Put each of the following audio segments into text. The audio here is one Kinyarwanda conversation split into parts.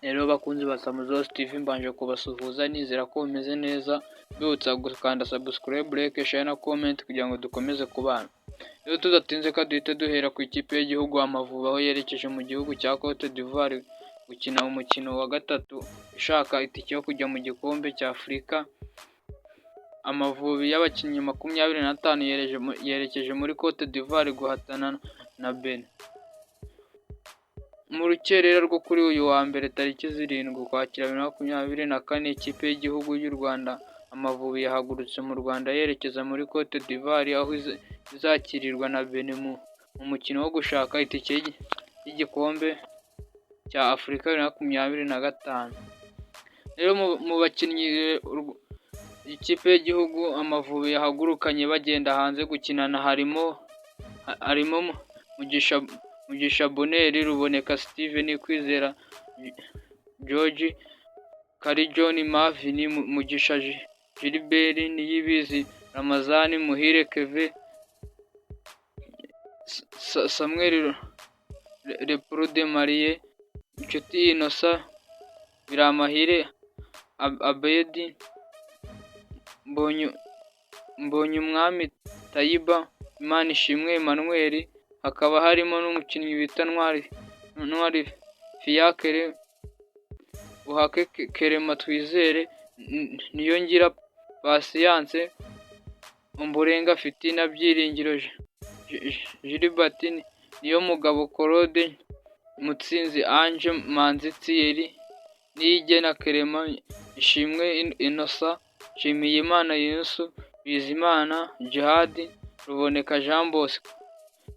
Rero bakunzi ba Samuzos TV mbanje kubasuhuza nizera ko bimeze neza, mbibutsa gukanda subscribe, like, share na comment kugira ngo dukomeze kubana. Rero tudatinze ka duhita duhera ku ikipe y'igihugu Amavubi aho yerekeje mu gihugu cya Cote d'Ivoire gukina umukino wa gatatu ishaka itike yo kujya mu gikombe cya Afurika. Amavubi y'abakinnyi 25 yerekeje muri Cote d'Ivoire guhatana na Benin. Mu rukerera rwo kuri uyu wa mbere tariki 7 Ukwakira 2024, ikipe y'igihugu y'u Rwanda Amavubi yahagurutse mu Rwanda yerekeza muri Cote d'Ivoire aho izakirirwa na Benin mu mukino wo gushaka itike y'igikombe cya Afurika 2025. Rero mu bakinnyi ikipe y'igihugu Amavubi yahagurukanye bagenda hanze gukinana harimo Mugisha Bonheur, Ruboneka Steven, Kwizera George, Kari John, Marvin, Mugisha Gilbert, Niyibizi Ramazani, Muhire Kevin, Samuel Leopolde Marie, Inshuti Innocent, Biramahire Abedi, Mbonyumwami Tayiba, Imanishimwe Emmanuel, hakaba harimo n'umukinnyi bita Ntwari Fiacre, Buhake Kerema Twizere, Niyongira Patience, Umburenga Fitina, Byiringiro Gilbert, Niyomugabo Claude, Mutsinzi Ange, Manzi Thierry, Niyigena Kerema, Ishimwe Innocent, Nshimiyimana Yunusu, Bizimana Djihad, Ruboneka Jean Bosco.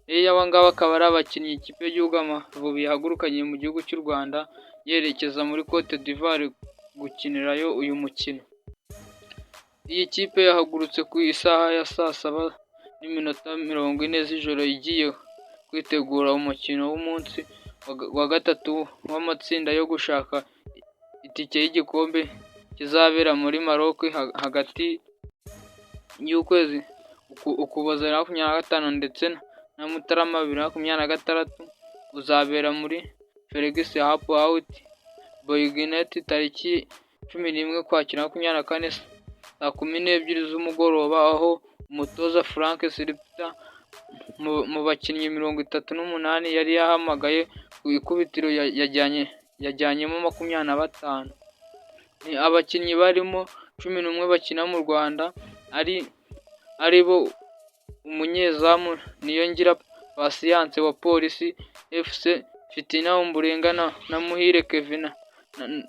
Aba ngaba akaba ari abakinnyi ikipe y'igihugu Amavubi yahagurukanye mu gihugu cy'u Rwanda yerekeza muri Cote d'Ivoire gukinirayo uyu mukino. Iyi kipe yahagurutse ku isaha ya 7:40 z'ijoro igiye kwitegura umukino w'umunsi wa gatatu w'amatsinda yo gushaka itike y'igikombe kizabera muri Maroc hagati y'ukwezi Ukuboza 2025 ndetse na Mutarama 2026, uzabera muri Felix Hapo Out Boyguenet tariki 11 Ukwakira 2024 saa 12 z'umugoroba, aho umutoza Frank Siripta mu bakinnyi 38 yari yahamagaye ku ikubitiro yajyanyemo 25. Ni abakinnyi barimo 11 bakina mu Rwanda ari bo umunyezamu Niyongira Patience wa Polisi FC, Fitina Umburenga na Muhire Kevin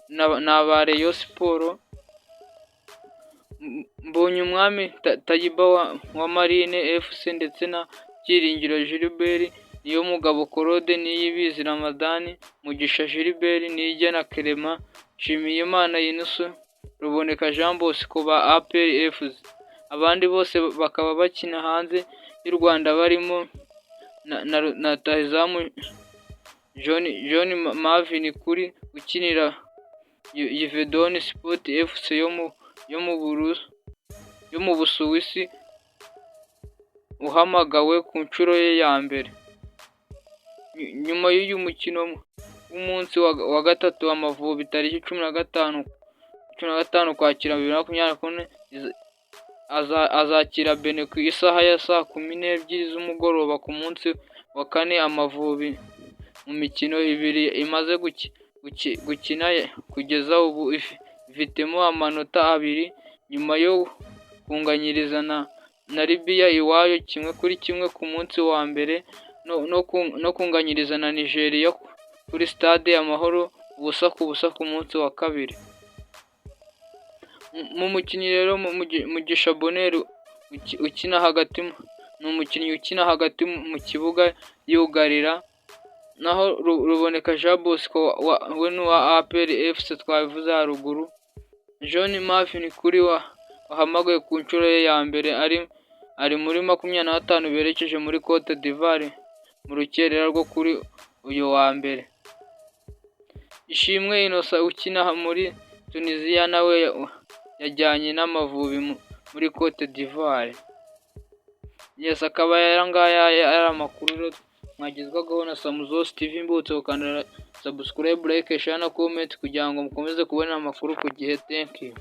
na ba Rayon Sport, Mbonyumwami Tayiba wa Marine FC ndetse na Byiringiro Gilbert, Niyomugabo Claude, Niyibizi Ramadani, Mugisha Gilbert, Niyigena Kerema, Nshimiyimana Yunusu, Ruboneka Jean Bosco ba APR FC. Abandi bose bakaba bakina hanze y'u Rwanda barimo na rutahizamu John Marvin Kuri ukinira Yvedon Sport FC yo mu Busuwisi uhamagawe ku nshuro ye ya mbere. Nyuma y'uyu mukino w'umunsi wa gatatu Amavubi tariki 15 Ukwakira 2024 azakira Benin ku isaha ya saa 12 z'umugoroba ku munsi wa kane. Amavubi mu mikino ibiri imaze gukina kugeza ubu ifitemo amanota 2 nyuma yo kunganyiriza na Libya iwayo 1-1 ku munsi wa mbere no kunganyiriza na Nigeria kuri stade Amahoro 0-0 ku munsi wa kabiri. Mu mukinnyi rero Mugisha Bonheur ukina hagati n'umukinnyi ukina hagati mu kibuga yugarira, naho Ruboneka Jean Bosco we wa APR FC twabivuze haruguru. John Marvin Kuri wahamagaye ku nshuro ye ya mbere ari muri 25 berekeje muri Cote d'Ivoire mu rukerera rwo kuri uyu wa mbere. Ishimwe Innocent ukina muri Tunisia nawe yajyanye n'Amavubi muri Cote d'Ivoire. Yes, akaba yarangaya ari amakuru mwagezwagaho na Samuzos TV. Mbutse gukanda subscribe, like, share na comment kugira ngo mukomeze kubona amakuru ku gihe. Thank you.